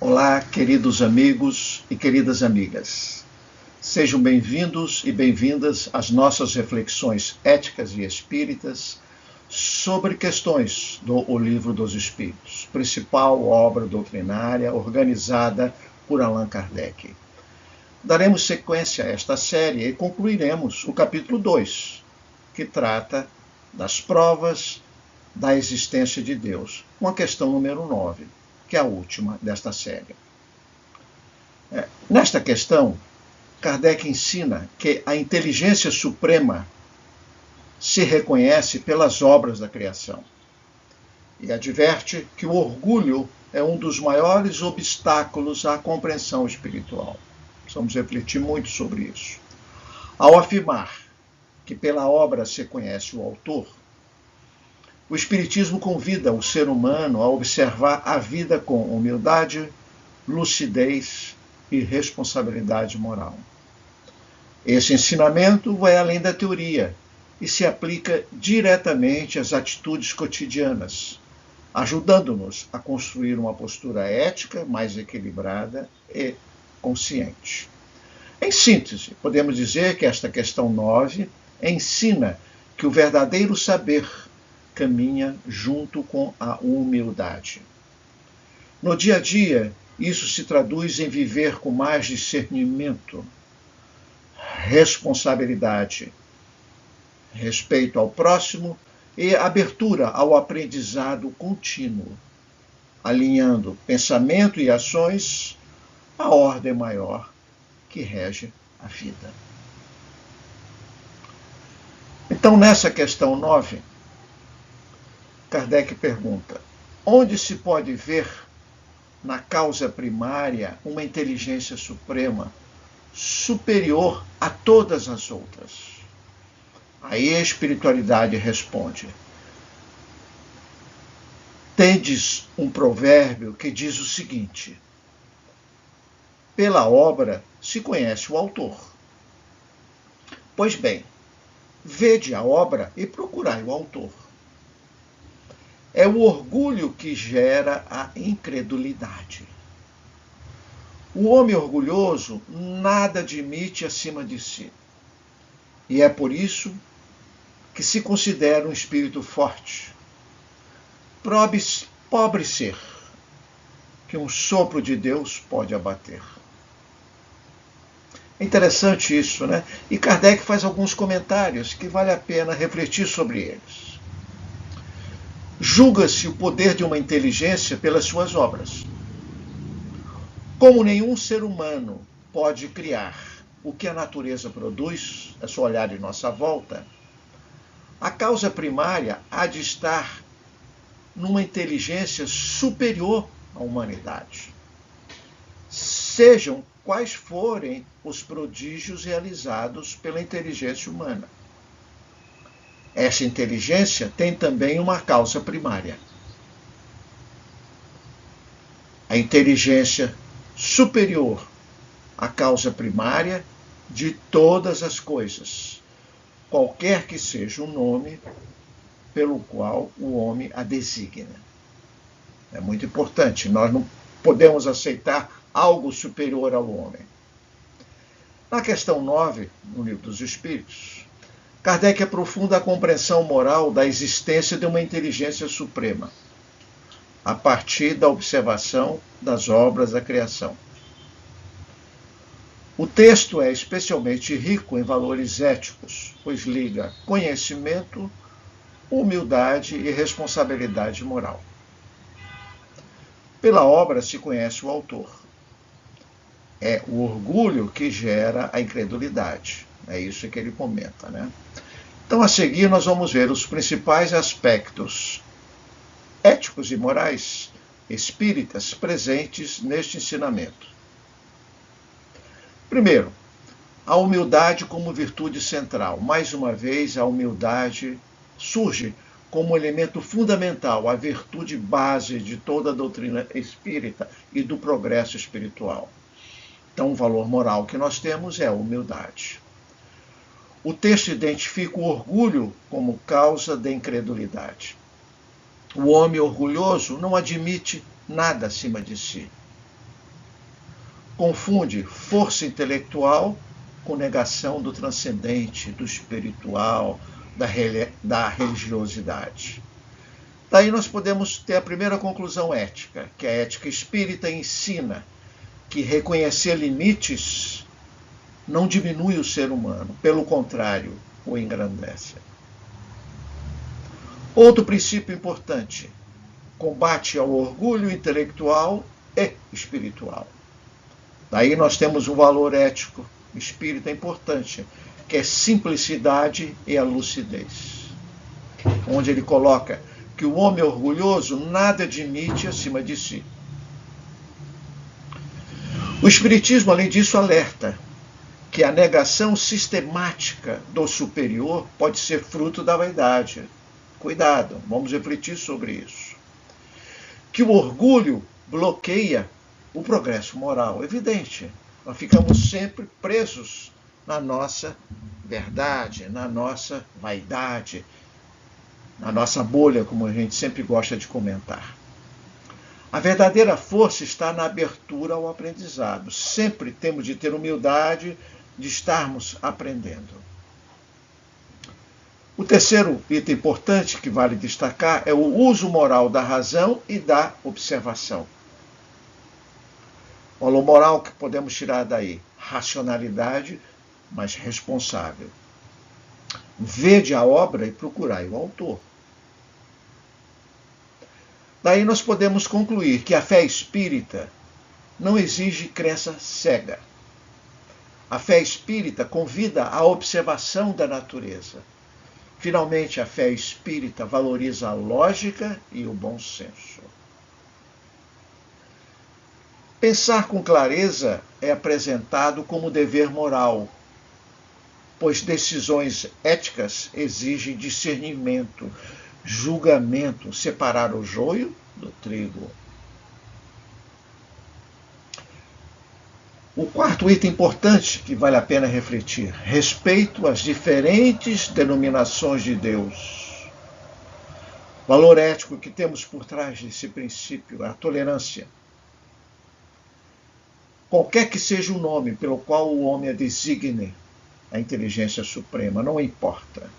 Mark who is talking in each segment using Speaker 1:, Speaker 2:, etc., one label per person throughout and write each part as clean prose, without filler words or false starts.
Speaker 1: Olá, queridos amigos e queridas amigas. Sejam bem-vindos e bem-vindas às nossas reflexões éticas e espíritas sobre questões do O Livro dos Espíritos, principal obra doutrinária organizada por Allan Kardec. Daremos sequência a esta série e concluiremos o capítulo 2, que trata das provas da existência de Deus, com a questão número 9. Que é a última desta série. Nesta questão, Kardec ensina que a inteligência suprema se reconhece pelas obras da criação e adverte que o orgulho é um dos maiores obstáculos à compreensão espiritual. Precisamos refletir muito sobre isso. Ao afirmar que pela obra se conhece o autor, o Espiritismo convida o ser humano a observar a vida com humildade, lucidez e responsabilidade moral. Esse ensinamento vai além da teoria e se aplica diretamente às atitudes cotidianas, ajudando-nos a construir uma postura ética mais equilibrada e consciente. Em síntese, podemos dizer que esta questão 9 ensina que o verdadeiro saber caminha junto com a humildade. No dia a dia, isso se traduz em viver com mais discernimento, responsabilidade, respeito ao próximo e abertura ao aprendizado contínuo, alinhando pensamento e ações à ordem maior que rege a vida. Então, nessa questão 9, Kardec pergunta: onde se pode ver na causa primária uma inteligência suprema superior a todas as outras? Aí a espiritualidade responde: tendes um provérbio que diz o seguinte: pela obra se conhece o autor. Pois bem, vede a obra e procurai o autor. É o orgulho que gera a incredulidade. O homem orgulhoso nada admite acima de si. E é por isso que se considera um espírito forte. Pobre ser, que um sopro de Deus pode abater. É interessante isso, né? E Kardec faz alguns comentários que vale a pena refletir sobre eles. Julga-se o poder de uma inteligência pelas suas obras. Como nenhum ser humano pode criar o que a natureza produz, é só olhar em nossa volta, a causa primária há de estar numa inteligência superior à humanidade. Sejam quais forem os prodígios realizados pela inteligência humana. Essa inteligência tem também uma causa primária. A inteligência superior à causa primária de todas as coisas, qualquer que seja o nome pelo qual o homem a designa. É muito importante, nós não podemos aceitar algo superior ao homem. Na questão 9, no Livro dos Espíritos, Kardec aprofunda a compreensão moral da existência de uma inteligência suprema, a partir da observação das obras da criação. O texto é especialmente rico em valores éticos, pois liga conhecimento, humildade e responsabilidade moral. Pela obra se conhece o autor. É o orgulho que gera a incredulidade. É isso que ele comenta, né? Então, a seguir, nós vamos ver os principais aspectos éticos e morais espíritas presentes neste ensinamento. Primeiro, a humildade como virtude central. Mais uma vez, a humildade surge como elemento fundamental, a virtude base de toda a doutrina espírita e do progresso espiritual. Então, o valor moral que nós temos é a humildade. O texto identifica o orgulho como causa da incredulidade. O homem orgulhoso não admite nada acima de si. confunde força intelectual com negação do transcendente, do espiritual, da religiosidade. Daí nós podemos ter a primeira conclusão ética, que a ética espírita ensina que reconhecer limites não diminui o ser humano, pelo contrário, o engrandece. Outro princípio importante: combate ao orgulho intelectual e espiritual. Daí nós temos um valor ético espírita importante, que é simplicidade e a lucidez, onde ele coloca que o homem orgulhoso nada admite acima de si. O Espiritismo, além disso, alerta que a negação sistemática do superior pode ser fruto da vaidade. Cuidado, vamos refletir sobre isso. Que o orgulho bloqueia o progresso moral, evidente. Nós ficamos sempre presos na nossa verdade, na nossa vaidade, na nossa bolha, como a gente sempre gosta de comentar. A verdadeira força está na abertura ao aprendizado. Sempre temos de ter humildade de estarmos aprendendo. O terceiro item importante que vale destacar é o uso moral da razão e da observação. O valor moral que podemos tirar daí: racionalidade, mas responsável. Vede a obra e procurai o autor. Daí nós podemos concluir que a fé espírita não exige crença cega. A fé espírita convida à observação da natureza. Finalmente, a fé espírita valoriza a lógica e o bom senso. Pensar com clareza é apresentado como dever moral, pois decisões éticas exigem discernimento, julgamento, separar o joio do trigo. O quarto item importante que vale a pena refletir: respeito às diferentes denominações de Deus. O valor ético que temos por trás desse princípio é a tolerância. Qualquer que seja o nome pelo qual o homem a designe, a inteligência suprema, não importa.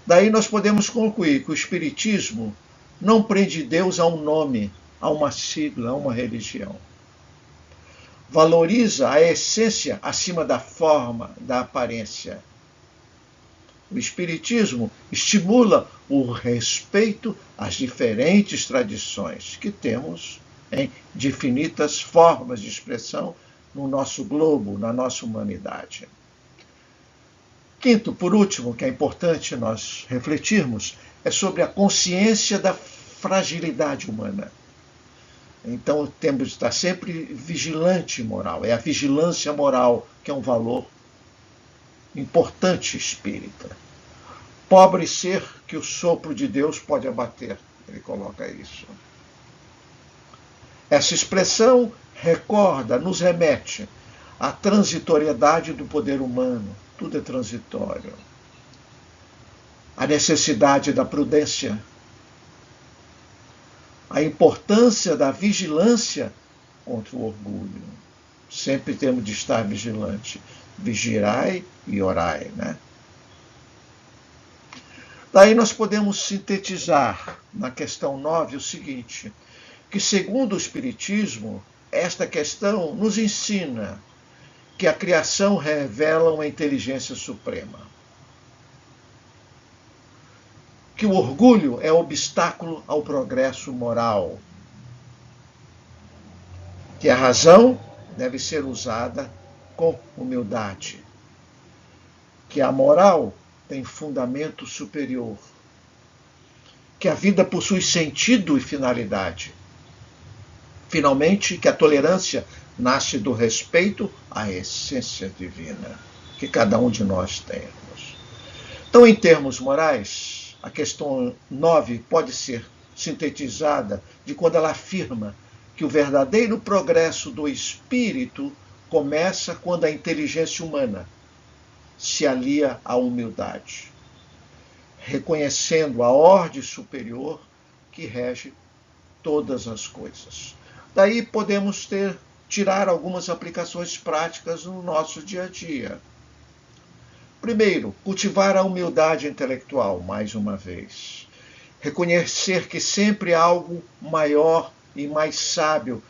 Speaker 1: Daí nós podemos concluir que o Espiritismo não prende Deus a um nome, a uma sigla, a uma religião. Valoriza a essência acima da forma, da aparência. O Espiritismo estimula o respeito às diferentes tradições que temos em infinitas formas de expressão no nosso globo, na nossa humanidade. Quinto, por último, que é importante nós refletirmos, é sobre a consciência da fragilidade humana. Então temos de estar sempre vigilante moral. É a vigilância moral que é um valor importante espírita. Pobre ser que o sopro de Deus pode abater. Ele coloca isso. Essa expressão recorda, nos remete à transitoriedade do poder humano. Tudo é transitório. A necessidade da prudência. A importância da vigilância contra o orgulho. Sempre temos de estar vigilante. Vigiai e orai, né? Daí nós podemos sintetizar na questão 9 o seguinte, que segundo o Espiritismo, esta questão nos ensina que a criação revela uma inteligência suprema. Que o orgulho é obstáculo ao progresso moral. Que a razão deve ser usada com humildade. Que a moral tem fundamento superior. Que a vida possui sentido e finalidade. Finalmente, que a tolerância nasce do respeito à essência divina que cada um de nós temos. Então, em termos morais, a questão 9 pode ser sintetizada de quando ela afirma que o verdadeiro progresso do espírito começa quando a inteligência humana se alia à humildade, reconhecendo a ordem superior que rege todas as coisas. Daí podemos ter tirar algumas aplicações práticas no nosso dia a dia. Primeiro, cultivar a humildade intelectual, mais uma vez. Reconhecer que sempre há algo maior e mais sábio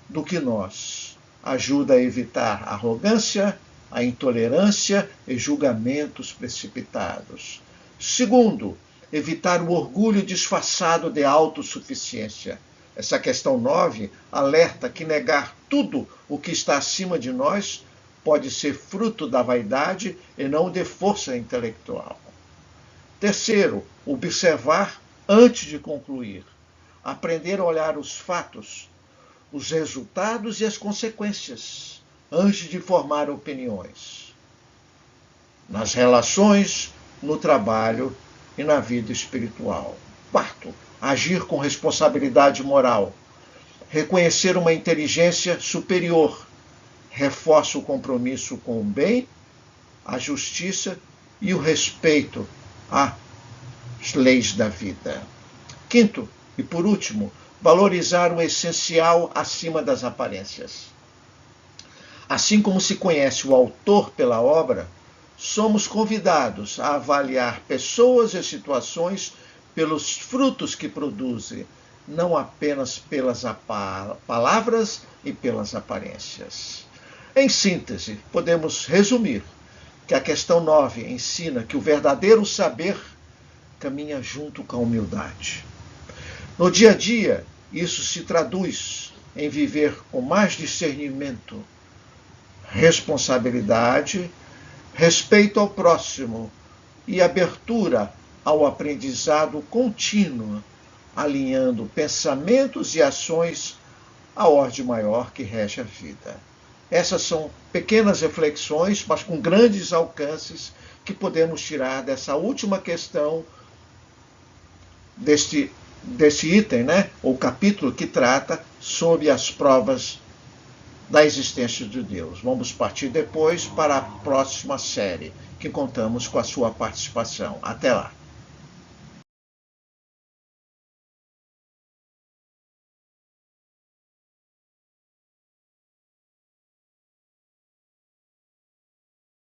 Speaker 1: do que nós. Ajuda a evitar a arrogância, a intolerância e julgamentos precipitados. Segundo, evitar o orgulho disfarçado de autossuficiência. Essa questão 9 alerta que negar tudo o que está acima de nós pode ser fruto da vaidade e não de força intelectual. Terceiro, observar antes de concluir. Aprender a olhar os fatos, os resultados e as consequências, antes de formar opiniões. Nas relações, no trabalho e na vida espiritual. Quarto, agir com responsabilidade moral. Reconhecer uma inteligência superior. Reforça o compromisso com o bem, a justiça e o respeito às leis da vida. Quinto, e por último, valorizar o essencial acima das aparências. Assim como se conhece o autor pela obra, somos convidados a avaliar pessoas e situações pelos frutos que produzem, não apenas pelas palavras e pelas aparências. Em síntese, podemos resumir que a questão 9 ensina que o verdadeiro saber caminha junto com a humildade. No dia a dia, isso se traduz em viver com mais discernimento, responsabilidade, respeito ao próximo e abertura ao aprendizado contínuo, alinhando pensamentos e ações à ordem maior que rege a vida. Essas são pequenas reflexões, mas com grandes alcances, que podemos tirar dessa última questão desse item, ou capítulo que trata sobre as provas da existência de Deus. Vamos partir depois para a próxima série, que contamos com a sua participação. Até lá!